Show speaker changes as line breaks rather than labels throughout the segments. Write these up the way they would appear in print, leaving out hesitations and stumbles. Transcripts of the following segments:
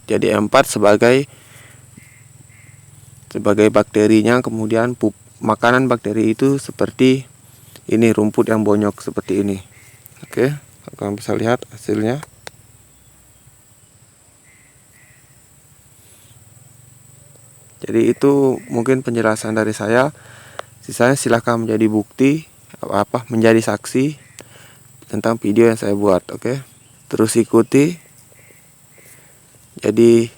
Jadi M4 sebagai bakterinya, kemudian makanan bakteri itu seperti ini, rumput yang bonyok seperti ini. Oke, kalian bisa lihat hasilnya. Jadi itu mungkin penjelasan dari saya. Sisanya silahkan menjadi bukti, menjadi saksi tentang video yang saya buat. Oke, terus ikuti. Jadi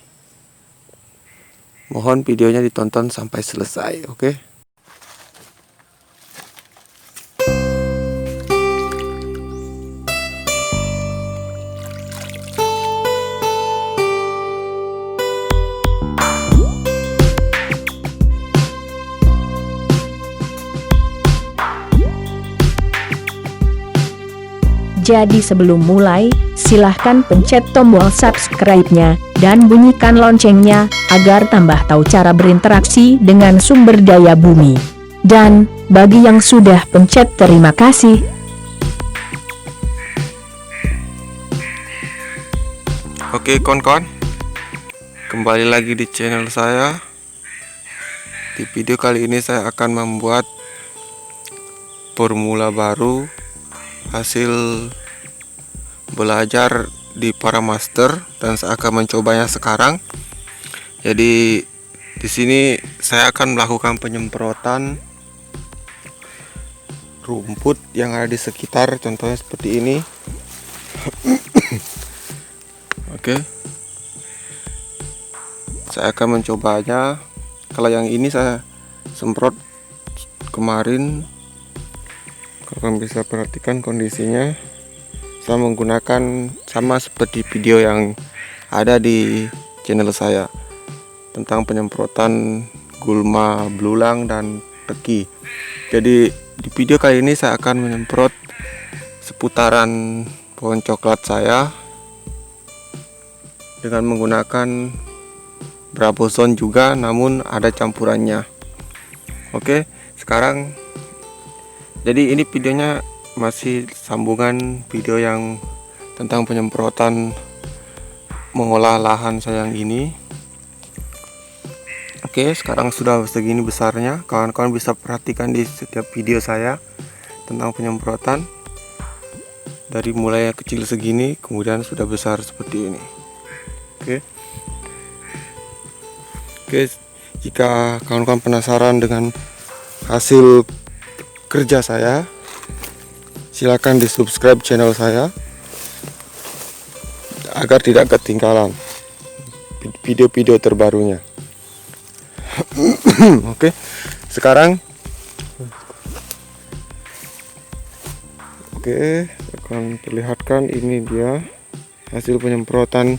mohon videonya ditonton sampai selesai. Oke.
Jadi sebelum mulai, silahkan pencet tombol subscribe-nya, dan bunyikan loncengnya, agar tambah tahu cara berinteraksi dengan sumber daya bumi. Dan, bagi yang sudah pencet terima kasih.
Oke kawan-kawan, kembali lagi di channel saya. Di video kali ini saya akan membuat formula baru hasil belajar di Paramaster, dan saya akan mencobanya sekarang. Jadi di sini saya akan melakukan penyemprotan rumput yang ada di sekitar, contohnya seperti ini. Oke, saya akan mencobanya. Kalau yang ini saya semprot kemarin, kalian bisa perhatikan kondisinya. Saya menggunakan sama seperti video yang ada di channel saya tentang penyemprotan gulma belulang dan teki. Jadi di video kali ini saya akan menyemprot seputaran pohon coklat saya dengan menggunakan Brabozon juga, namun ada campurannya. Oke, sekarang jadi ini videonya masih sambungan video yang tentang penyemprotan mengolah lahan saya yang ini. Oke, sekarang sudah segini besarnya. Kawan-kawan bisa perhatikan di setiap video saya tentang penyemprotan. Dari mulai kecil segini, kemudian sudah besar seperti ini. Oke, jika kawan-kawan penasaran dengan hasil kerja saya, silakan di subscribe channel saya agar tidak ketinggalan video-video terbarunya. Oke, sekarang saya akan perlihatkan, ini dia hasil penyemprotan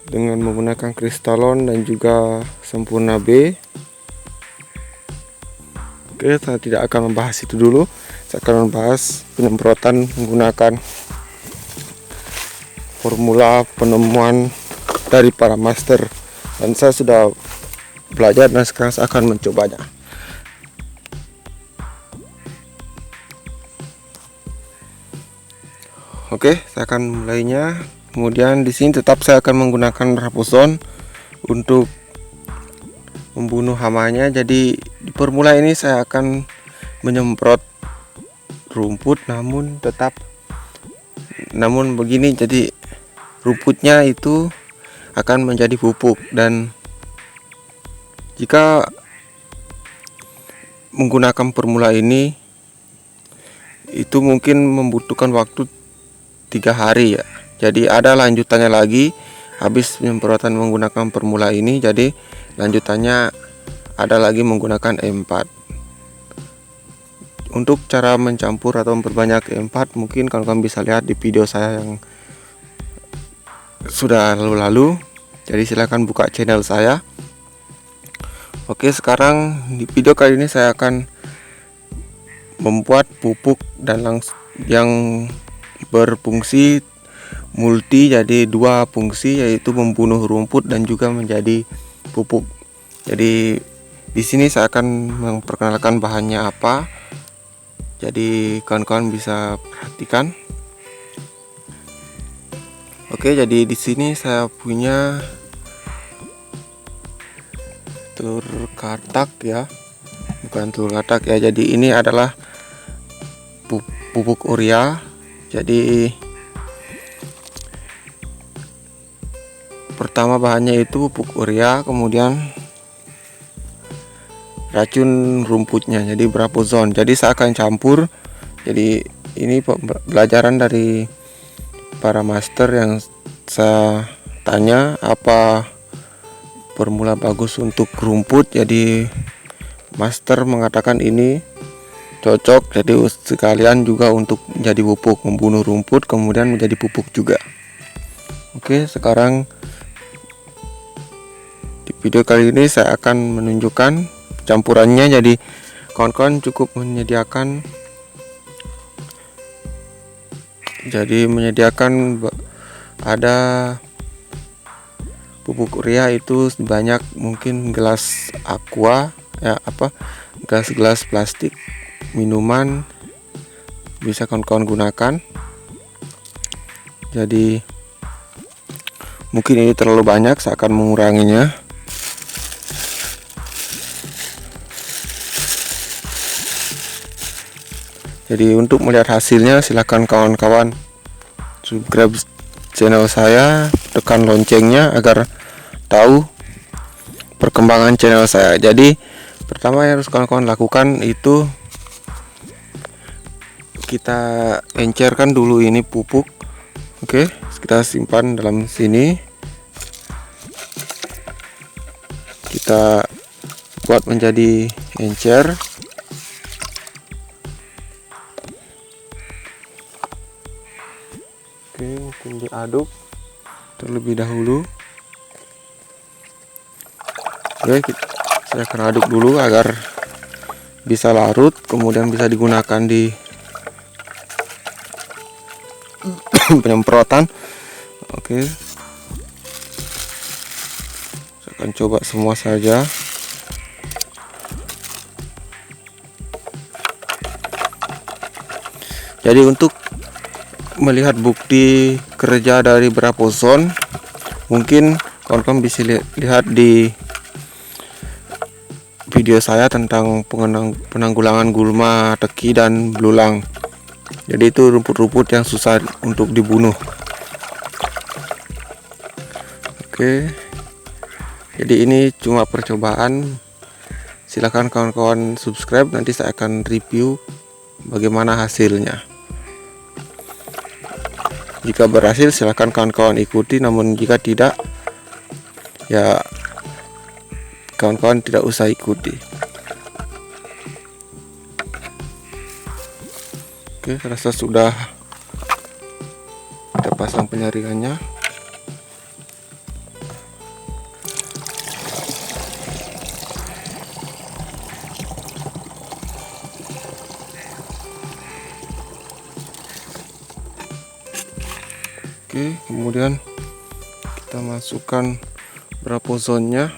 dengan menggunakan Kristalon dan juga Sempurna B. Oke, saya tidak akan membahas itu dulu. Saya akan membahas penyemprotan menggunakan formula penemuan dari Paramaster, dan saya sudah belajar dan sekarang saya akan mencobanya. Oke, saya akan mulainya. Kemudian di sini tetap saya akan menggunakan Brabozon untuk membunuh hamanya. Jadi di formula ini saya akan menyemprot rumput, namun begini, jadi rumputnya itu akan menjadi pupuk. Dan jika menggunakan formula ini itu mungkin membutuhkan waktu 3 hari ya. Jadi ada lanjutannya lagi habis penyemprotan menggunakan formula ini. Jadi lanjutannya ada lagi menggunakan M4. Untuk cara mencampur atau memperbanyak M4 mungkin kalian bisa lihat di video saya yang sudah lalu. Jadi silahkan buka channel saya. Oke, sekarang di video kali ini saya akan membuat pupuk dan yang berfungsi multi, jadi 2 fungsi, yaitu membunuh rumput dan juga menjadi pupuk. Jadi di sini saya akan memperkenalkan bahannya apa. Jadi kawan-kawan bisa perhatikan. Oke, jadi di sini saya punya telur katak ya, bukan telur katak ya. Jadi ini adalah pupuk urea. Jadi pertama bahannya itu pupuk urea, kemudian racun rumputnya, jadi Brapozon. Jadi saya akan campur. Jadi ini pelajaran dari para master yang saya tanya apa formula bagus untuk rumput. Jadi master mengatakan ini cocok, jadi sekalian juga untuk menjadi pupuk, membunuh rumput kemudian menjadi pupuk juga. Oke, sekarang di video kali ini saya akan menunjukkan campurannya. Jadi kawan-kawan cukup menyediakan ada pupuk urea itu sebanyak mungkin gelas aqua ya, gelas plastik minuman bisa kawan-kawan gunakan. Jadi mungkin ini terlalu banyak, saya akan menguranginya. Jadi untuk melihat hasilnya silahkan kawan-kawan subscribe channel saya, tekan loncengnya agar tahu perkembangan channel saya. Jadi pertama yang harus kawan-kawan lakukan itu kita encerkan dulu ini pupuk. Oke, kita simpan dalam sini. Kita buat menjadi encer. Oke, mungkin diaduk terlebih dahulu. Oke, saya akan aduk dulu agar bisa larut, kemudian bisa digunakan di penyemprotan. Oke, saya akan coba semua saja. Jadi untuk melihat bukti kerja dari Brapozon, mungkin kawan-kawan bisa lihat di video saya tentang penanggulangan gulma, teki, dan belulang. Jadi itu rumput-rumput yang susah untuk dibunuh. Oke, jadi ini cuma percobaan. Silahkan kawan-kawan subscribe, nanti saya akan review bagaimana hasilnya. Jika berhasil silahkan kawan-kawan ikuti, namun jika tidak ya kawan-kawan tidak usah ikuti. Oke, rasa sudah kita pasang penyaringannya. Oke, kemudian kita masukkan Brapozonnya.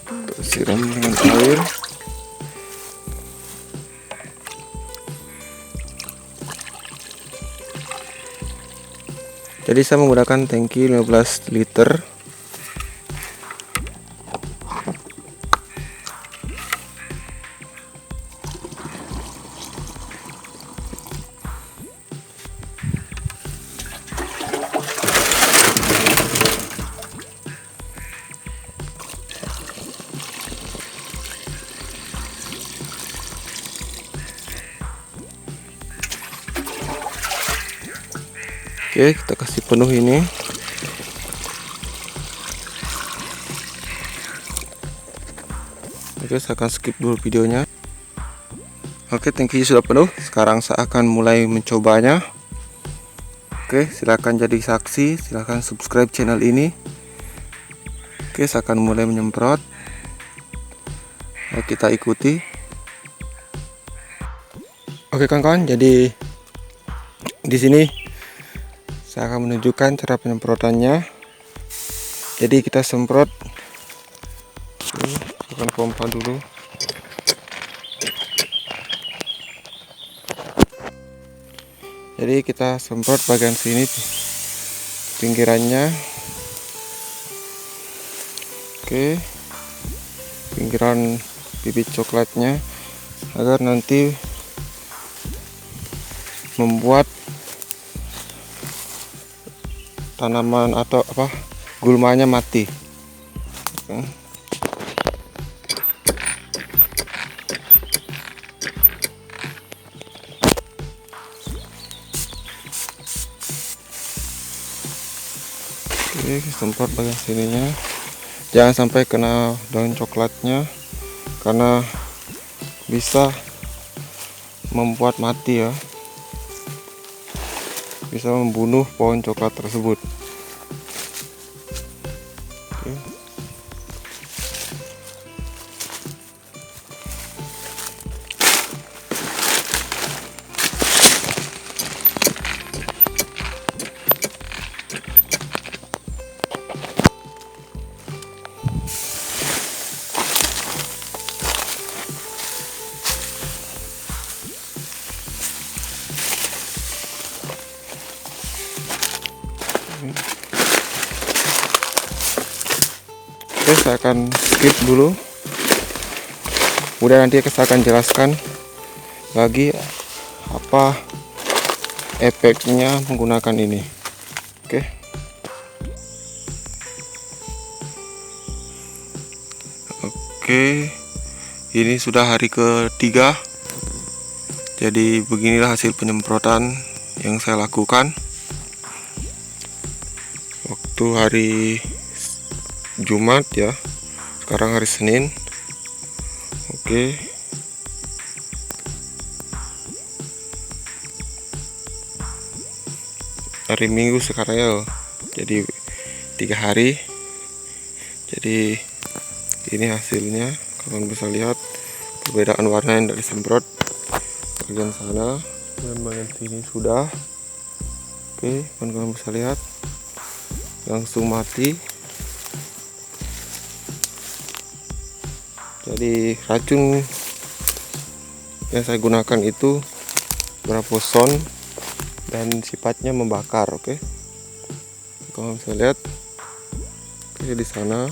Kita siram dengan air. Jadi saya menggunakan tangki 15 liter. Oke, kita kasih penuh ini. Oke, saya akan skip dulu videonya. Oke, tangki sudah penuh. Sekarang saya akan mulai mencobanya. Oke, silahkan jadi saksi, silahkan subscribe channel ini. Oke, saya akan mulai menyemprot. Ayo kita ikuti. Oke kawan-kawan, jadi di sini saya akan menunjukkan cara penyemprotannya. Jadi kita semprot, tekan pompa dulu. Jadi kita semprot bagian sini pinggirannya. Oke, pinggiran bibit coklatnya, agar nanti membuat tanaman atau gulmanya mati. Oke, semprot bagian sininya, jangan sampai kena daun coklatnya karena bisa membuat mati ya, bisa membunuh pohon coklat tersebut. Oke. Oke, saya akan skip dulu, kemudian nanti saya akan jelaskan lagi apa efeknya menggunakan ini. Oke, ini sudah hari ketiga, jadi beginilah hasil penyemprotan yang saya lakukan waktu hari Jumat ya, sekarang hari Senin. Oke, hari Minggu sekarang ya, jadi 3 hari. Jadi ini hasilnya, kalian bisa lihat perbedaan warna yang dari semprot bagian sana dan bagian sini sudah. Oke, kalian bisa lihat langsung mati. Jadi racun yang saya gunakan itu braposon dan sifatnya membakar. Oke, kalian bisa lihat. Oke, di sana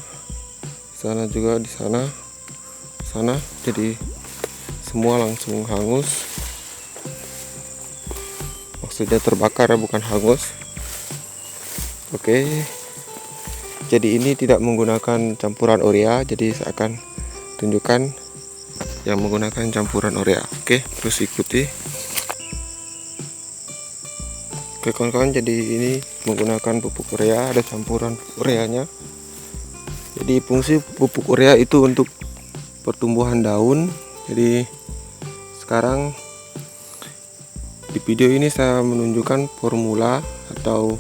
juga, di sana. Jadi semua langsung hangus. Maksudnya terbakar ya, bukan hangus. Oke, jadi ini tidak menggunakan campuran urea, jadi saya akan tunjukkan yang menggunakan campuran urea. Oke, terus ikuti. Oke kawan-kawan, jadi ini menggunakan pupuk urea, ada campuran ureanya. Jadi fungsi pupuk urea itu untuk pertumbuhan daun. Jadi sekarang di video ini saya menunjukkan formula atau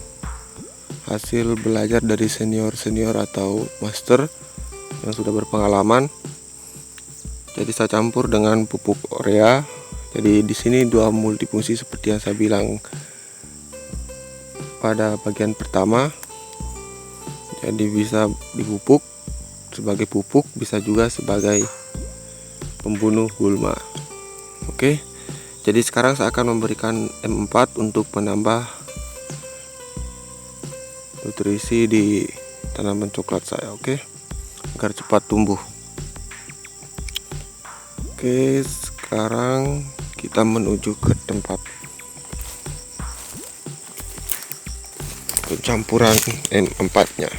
hasil belajar dari senior atau master yang sudah berpengalaman. Jadi saya campur dengan pupuk urea. Jadi di sini dua multifungsi seperti yang saya bilang pada bagian pertama. Jadi bisa dipupuk sebagai pupuk, bisa juga sebagai pembunuh gulma. Oke. Jadi sekarang saya akan memberikan M4 untuk menambah nutrisi di tanaman coklat saya, oke, agar cepat tumbuh. Oke, sekarang kita menuju ke tempat pencampuran M4 nya.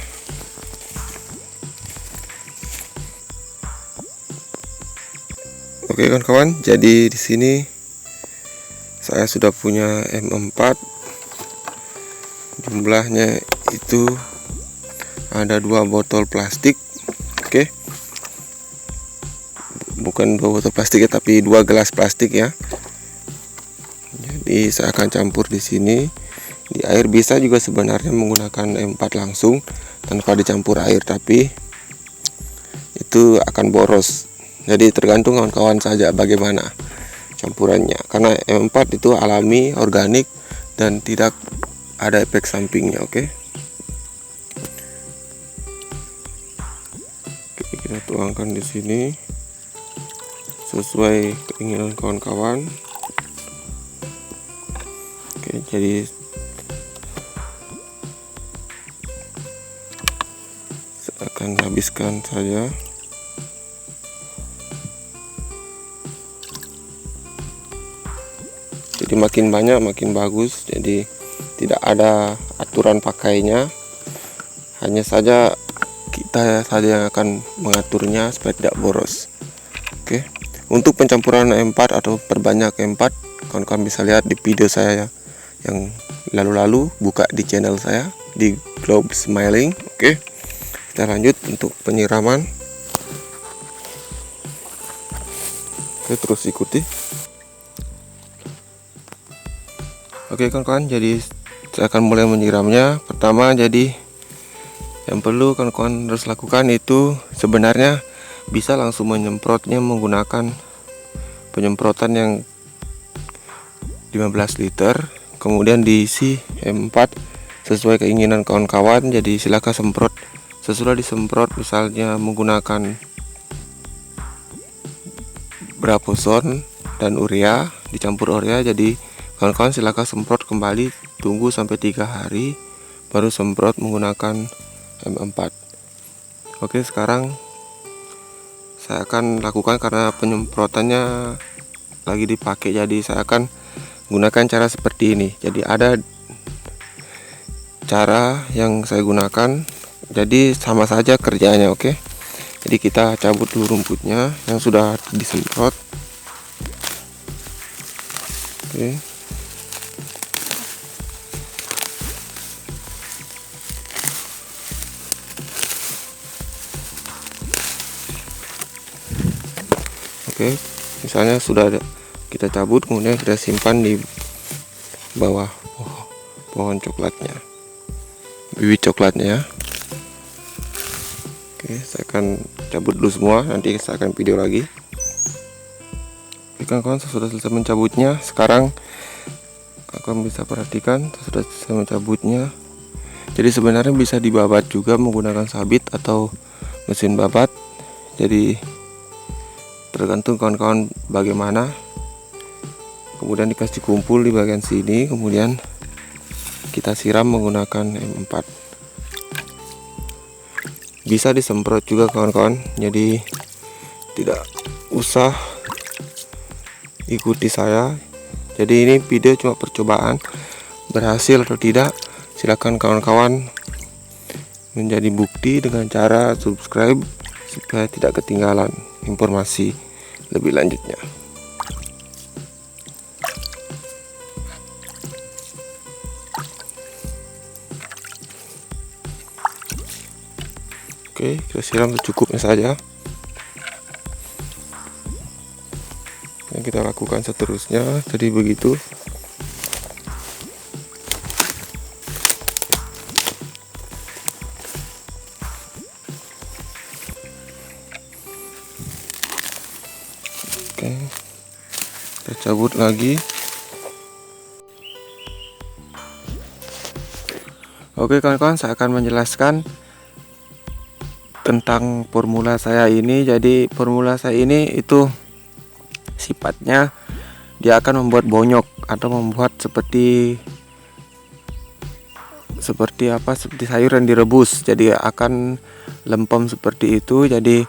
Oke kawan-kawan, jadi di sini saya sudah punya M4. Jumlahnya itu ada 2 botol plastik. Oke, bukan 2 botol plastik ya, tapi 2 gelas plastik ya. Jadi saya akan campur di sini di air. Bisa juga sebenarnya menggunakan M4 langsung tanpa dicampur air, tapi itu akan boros. Jadi tergantung kawan-kawan saja bagaimana campurannya, karena M4 itu alami, organik, dan tidak ada efek sampingnya. Oke, kita tuangkan di sini sesuai keinginan kawan-kawan. Oke, Oke, jadi saya akan habiskan saja. Jadi makin banyak makin bagus, jadi tidak ada aturan pakainya, hanya saja kita saja yang akan mengaturnya supaya tidak boros. Oke, untuk pencampuran E4 atau perbanyak E4, kawan-kawan bisa lihat di video saya yang lalu-lalu, buka di channel saya di Globe Smiling. Oke, kita lanjut untuk penyiraman. Oke, terus ikuti. Oke kawan-kawan, jadi saya akan mulai menyiramnya. Pertama, jadi yang perlu kawan-kawan harus lakukan itu sebenarnya bisa langsung menyemprotnya menggunakan penyemprotan yang 15 liter, kemudian diisi M4 sesuai keinginan kawan-kawan. Jadi silakan semprot sesudah disemprot, misalnya menggunakan Braposon dan urea, dicampur urea. Jadi kawan-kawan silakan semprot kembali, tunggu sampai 3 hari baru semprot menggunakan M4. Oke, sekarang saya akan lakukan karena penyemprotannya lagi dipakai, jadi saya akan gunakan cara seperti ini. Jadi ada cara yang saya gunakan, jadi sama saja kerjanya. Oke, jadi kita cabut dulu rumputnya yang sudah disemprot. Oke, oke, misalnya sudah kita cabut, kemudian kita simpan di bawah pohon coklatnya, bibit coklatnya. Oke, saya akan cabut dulu semua, nanti saya akan video lagi. Oke kawan-kawan, saya sudah selesai mencabutnya. Sekarang kawan bisa perhatikan, saya sudah selesai mencabutnya. Jadi sebenarnya bisa dibabat juga menggunakan sabit atau mesin babat, jadi tergantung kawan-kawan bagaimana. Kemudian dikasih kumpul di bagian sini, kemudian kita siram menggunakan M4. Bisa disemprot juga kawan-kawan, jadi tidak usah ikuti saya. Jadi ini video cuma percobaan, berhasil atau tidak silakan kawan-kawan menjadi bukti dengan cara subscribe supaya tidak ketinggalan informasi lebih lanjutnya. Oke, kita siram secukupnya saja. Yang kita lakukan seterusnya tadi begitu. Oke, kita cabut lagi. Oke kawan-kawan, saya akan menjelaskan tentang formula saya ini. Jadi formula saya ini itu sifatnya dia akan membuat bonyok atau membuat seperti sayur yang direbus, jadi akan lempem seperti itu. Jadi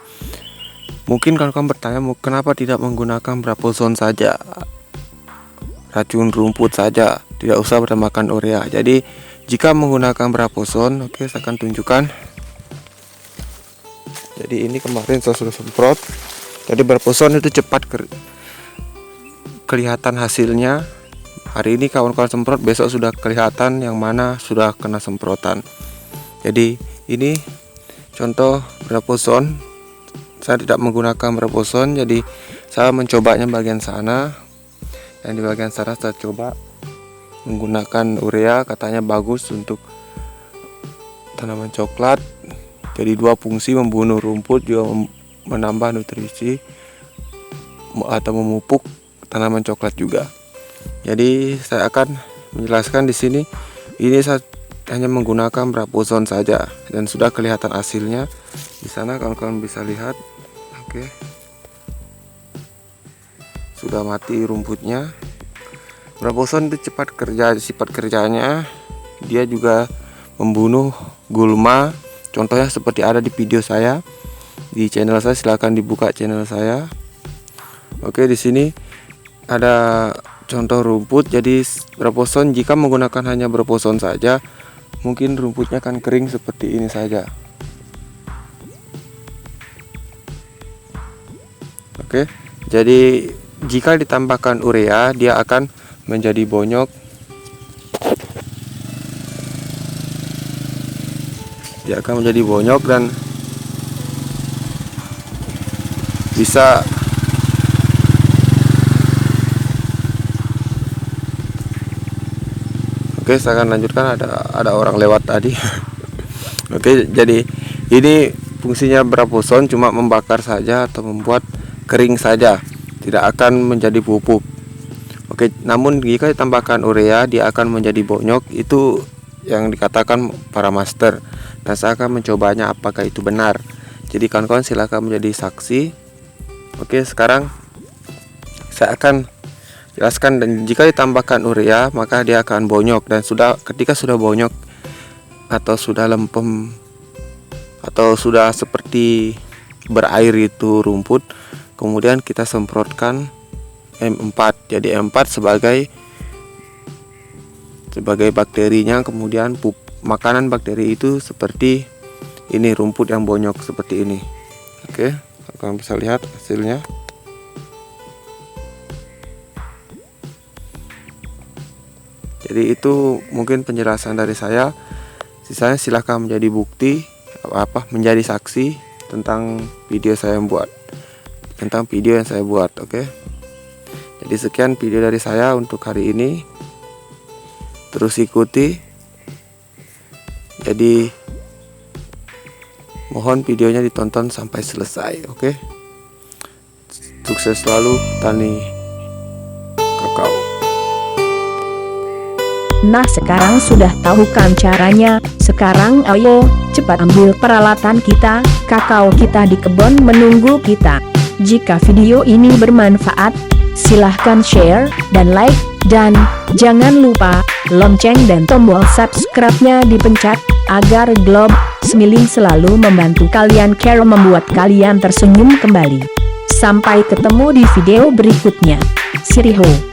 mungkin kawan-kawan bertanya, kenapa tidak menggunakan Braposon saja, racun rumput saja, tidak usah bertambahkan urea. Jadi jika menggunakan Braposon, oke, saya akan tunjukkan. Jadi ini kemarin saya sudah semprot. Jadi Braposon itu cepat kelihatan hasilnya. Hari ini kawan-kawan semprot, besok sudah kelihatan yang mana sudah kena semprotan. Jadi ini contoh Braposon. Saya tidak menggunakan Braposon, jadi saya mencobanya bagian sana. Yang di bagian sana saya coba menggunakan urea, katanya bagus untuk tanaman coklat. Jadi dua fungsi, membunuh rumput juga menambah nutrisi atau memupuk tanaman coklat juga. Jadi saya akan menjelaskan di sini. Ini saya hanya menggunakan Braposon saja dan sudah kelihatan hasilnya. Di sana kawan-kawan bisa lihat. Oke, sudah mati rumputnya. Braposon itu cepat kerja, sifat kerjanya dia juga membunuh gulma. Contohnya seperti ada di video saya di channel saya, silahkan dibuka channel saya. Oke, di sini ada contoh rumput. Jadi Braposon jika menggunakan hanya Braposon saja, mungkin rumputnya akan kering seperti ini saja. Oke, jadi jika ditambahkan urea, dia akan menjadi bonyok. Dia akan menjadi bonyok dan bisa Oke, saya akan lanjutkan, ada orang lewat tadi. Oke, jadi ini fungsinya Braposon cuma membakar saja atau membuat kering saja, tidak akan menjadi pupuk. Oke, namun jika ditambahkan urea dia akan menjadi bonyok. Itu yang dikatakan para master, dan saya akan mencobanya apakah itu benar. Jadi kawan-kawan silahkan menjadi saksi. Oke, sekarang saya akan jelaskan. Dan jika ditambahkan urea maka dia akan bonyok, dan ketika sudah bonyok atau sudah lempem atau sudah seperti berair itu rumput, kemudian kita semprotkan M4. Jadi M4 sebagai bakterinya, kemudian makanan bakteri itu seperti ini, rumput yang bonyok seperti ini. Oke, kalian bisa lihat hasilnya. Jadi itu mungkin penjelasan dari saya. Sisanya silahkan menjadi bukti, menjadi saksi tentang video yang saya buat. Oke. Jadi sekian video dari saya untuk hari ini. Terus ikuti. Jadi mohon videonya ditonton sampai selesai. Oke. Sukses selalu tani kakao.
Nah, sekarang sudah tahu kan caranya. Sekarang ayo cepat ambil peralatan kita, kakao kita di kebun menunggu kita. Jika video ini bermanfaat, silahkan share dan like, dan jangan lupa lonceng dan tombol subscribe-nya dipencet agar Globe Smiling selalu membantu kalian care membuat kalian tersenyum kembali. Sampai ketemu di video berikutnya. Siriho.